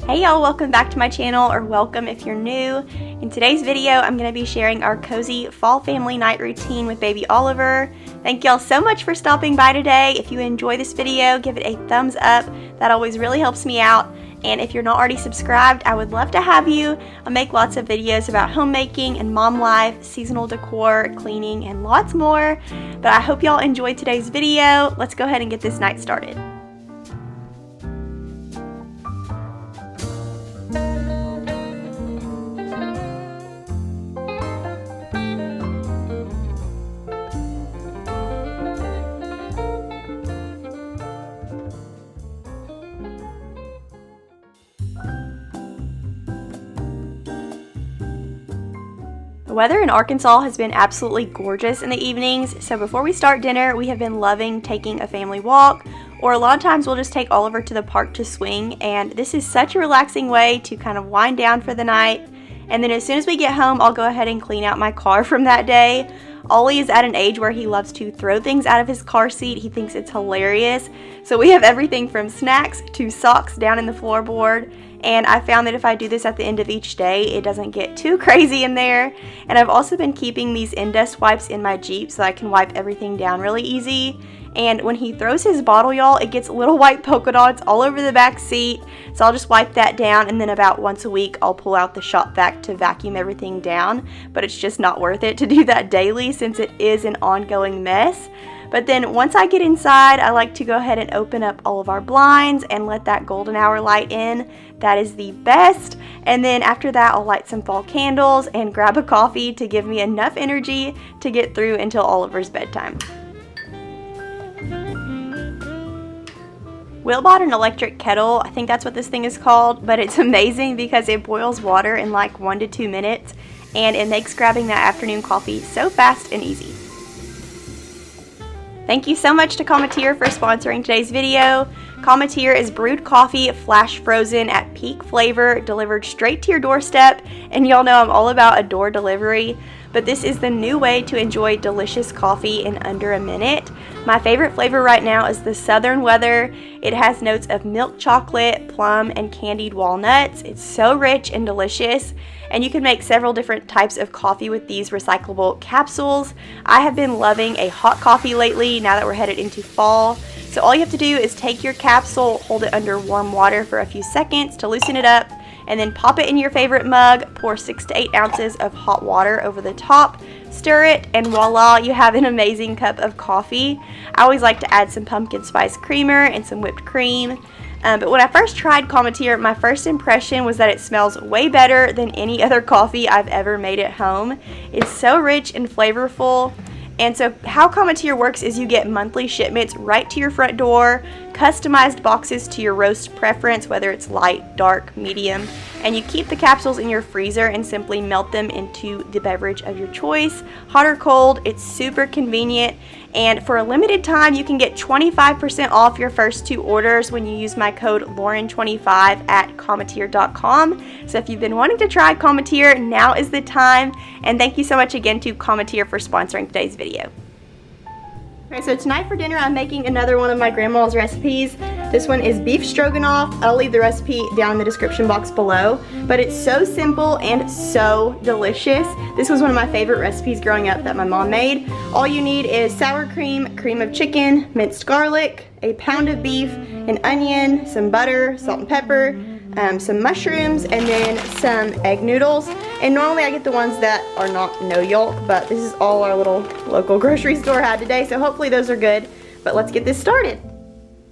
Hey y'all, welcome back to my channel, or welcome if you're new. In today's video, I'm going to be sharing our cozy fall family night routine with baby Oliver. Thank y'all so much for stopping by today. If you enjoy this video, give it a thumbs up. That always really helps me out. And if you're not already subscribed, I would love to have you. I make lots of videos about homemaking and mom life, seasonal decor, cleaning, and lots more. But I hope y'all enjoyed today's video. Let's go ahead and get this night started. The weather in Arkansas has been absolutely gorgeous in the evenings, so before we start dinner, we have been loving taking a family walk, or a lot of times we'll just take Oliver to the park to swing, and this is such a relaxing way to kind of wind down for the night. And then as soon as we get home, I'll go ahead and clean out my car from that day. Ollie is at an age where he loves to throw things out of his car seat. He thinks it's hilarious. So we have everything from snacks to socks down in the floorboard. And I found that if I do this at the end of each day, it doesn't get too crazy in there. And I've also been keeping these Indust wipes in my Jeep so I can wipe everything down really easy. And when he throws his bottle, y'all, it gets little white polka dots all over the back seat. So I'll just wipe that down, and then about once a week, I'll pull out the shop vac to vacuum everything down. But it's just not worth it to do that daily since it is an ongoing mess. But then once I get inside, I like to go ahead and open up all of our blinds and let that golden hour light in. That is the best. And then after that, I'll light some fall candles and grab a coffee to give me enough energy to get through until Oliver's bedtime. Will bought an electric kettle. I think that's what this thing is called, but it's amazing because it boils water in like 1 to 2 minutes, and it makes grabbing that afternoon coffee so fast and easy. Thank you so much to Cometeer for sponsoring today's video. Cometeer is brewed coffee flash frozen at peak flavor, delivered straight to your doorstep, and y'all know I'm all about a door delivery, but this is the new way to enjoy delicious coffee in under a minute. My favorite flavor right now is the Southern Weather. It has notes of milk chocolate, plum, and candied walnuts. It's so rich and delicious, and you can make several different types of coffee with these recyclable capsules. I have been loving a hot coffee lately now that we're headed into fall. So all you have to do is take your capsule, hold it under warm water for a few seconds to loosen it up, and then pop it in your favorite mug, pour 6 to 8 ounces of hot water over the top, stir it, and voila, you have an amazing cup of coffee. I always like to add some pumpkin spice creamer and some whipped cream. But when I first tried Cometeer, my first impression was that it smells way better than any other coffee I've ever made at home. It's so rich and flavorful. And so how Cometeer works is you get monthly shipments right to your front door, customized boxes to your roast preference, whether it's light, dark, medium, and you keep the capsules in your freezer and simply melt them into the beverage of your choice, hot or cold. It's super convenient, and for a limited time you can get 25% off your first 2 orders when you use my code Lauren25 at Cometeer.com. So if you've been wanting to try Cometeer, now is the time, and thank you so much again to Cometeer for sponsoring today's video. Alright, so tonight for dinner I'm making another one of my grandma's recipes. This one is beef stroganoff. I'll leave the recipe down in the description box below, but it's so simple and so delicious. This was one of my favorite recipes growing up that my mom made. All you need is sour cream, cream of chicken, minced garlic, a pound of beef, an onion, some butter, salt and pepper, some mushrooms, and then some egg noodles. And normally I get the ones that are not no yolk, but this is all our little local grocery store had today, so hopefully those are good. But let's get this started.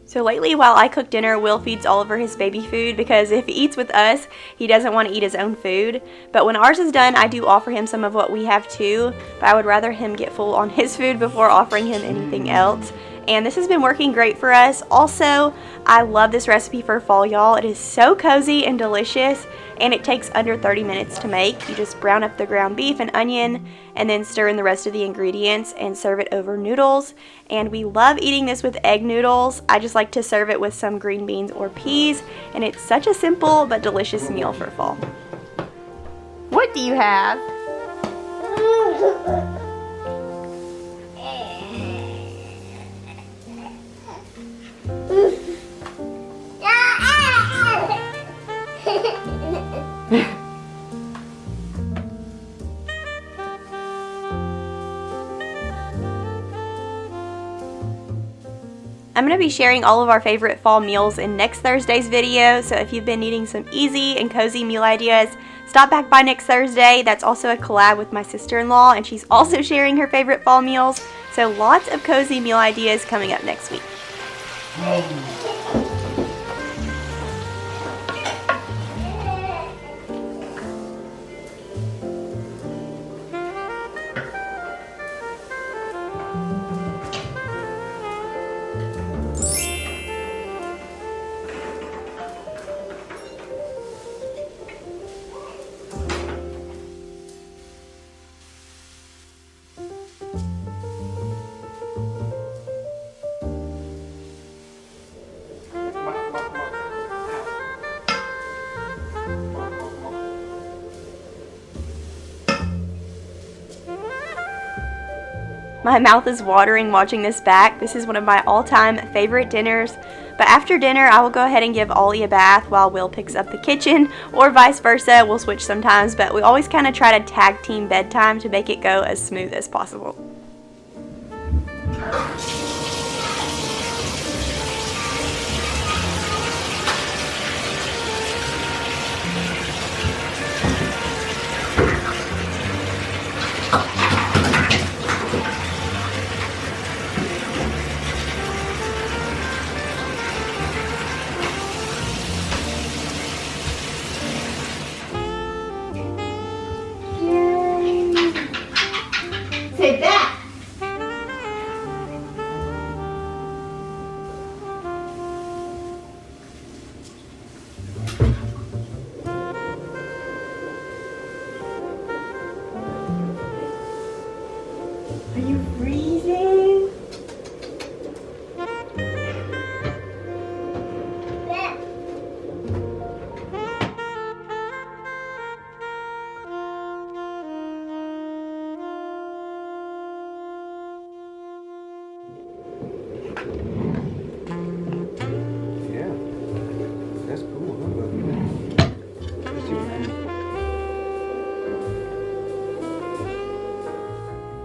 So lately, while I cook dinner, Will feeds Oliver his baby food because if he eats with us, he doesn't want to eat his own food. But when ours is done, I do offer him some of what we have too, but I would rather him get full on his food before offering him anything else. And this has been working great for us. Also, I love this recipe for fall, y'all. It is so cozy and delicious, and it takes under 30 minutes to make. You just brown up the ground beef and onion, and then stir in the rest of the ingredients and serve it over noodles. And we love eating this with egg noodles. I just like to serve it with some green beans or peas, and it's such a simple but delicious meal for fall. What do you have? I'm going to be sharing all of our favorite fall meals in next Thursday's video, so if you've been needing some easy and cozy meal ideas, stop back by next Thursday. That's also a collab with my sister-in-law, and she's also sharing her favorite fall meals, so lots of cozy meal ideas coming up next week. My mouth is watering watching this back. This is one of my all-time favorite dinners. But after dinner, I will go ahead and give Ollie a bath while Will picks up the kitchen, or vice versa. We'll switch sometimes, but we always kind of try to tag team bedtime to make it go as smooth as possible. Say that. Are you freezing?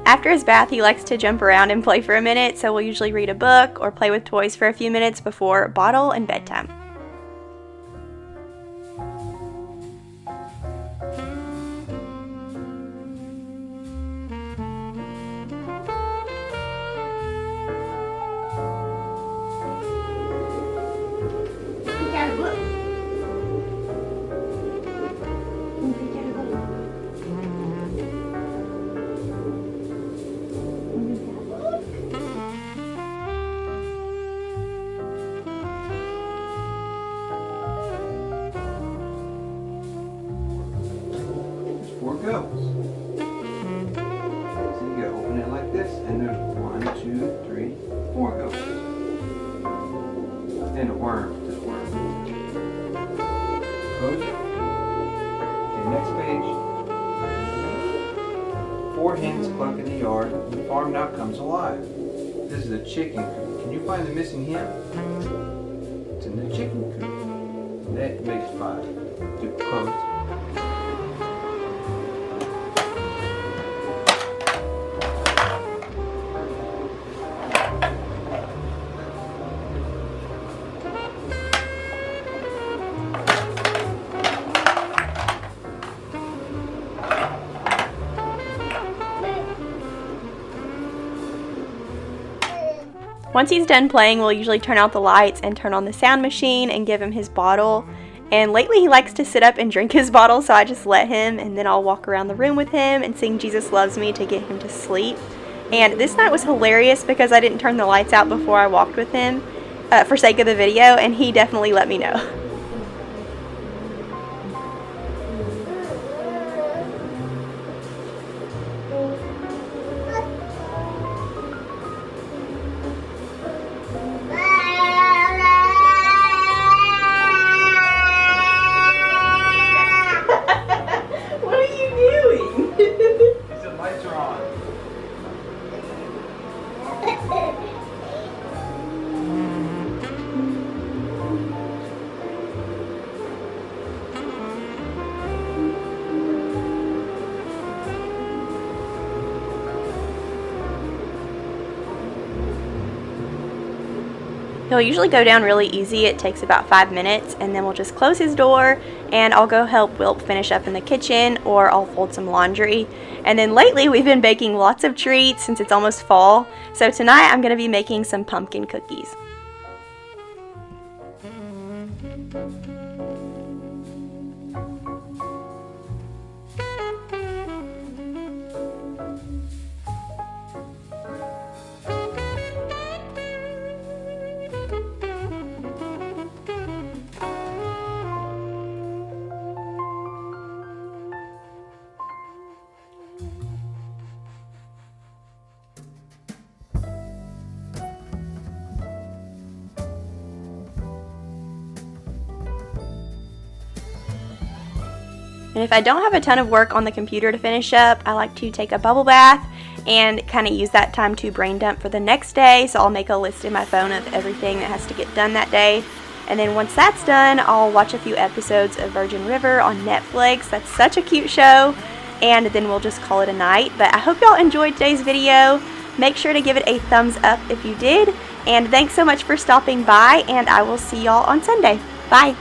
After his bath, he likes to jump around and play for a minute, so we'll usually read a book or play with toys for a few minutes before bottle and bedtime. You got a book. Four goats. So you gotta open it like this, and there's 1, 2, 3, 4 goats. And a worm, just worm. Close it. Okay, next page. 4 hens cluck in the yard. The farm now comes alive. This is a chicken coop. Can you find the missing hen? It's in the chicken coop. That makes 5. Do close. Once he's done playing, we'll usually turn out the lights and turn on the sound machine and give him his bottle. And lately he likes to sit up and drink his bottle, so I just let him, and then I'll walk around the room with him and sing Jesus Loves Me to get him to sleep. And this night was hilarious because I didn't turn the lights out before I walked with him for sake of the video, and he definitely let me know. He'll usually go down really easy. It takes about 5 minutes, and then we'll just close his door and I'll go help Wilp finish up in the kitchen, or I'll fold some laundry. And then lately we've been baking lots of treats since it's almost fall. So tonight I'm going to be making some pumpkin cookies. And if I don't have a ton of work on the computer to finish up, I like to take a bubble bath and kind of use that time to brain dump for the next day. So I'll make a list in my phone of everything that has to get done that day. And then once that's done, I'll watch a few episodes of Virgin River on Netflix. That's such a cute show. And then we'll just call it a night. But I hope y'all enjoyed today's video. Make sure to give it a thumbs up if you did. And thanks so much for stopping by, and I will see y'all on Sunday. Bye.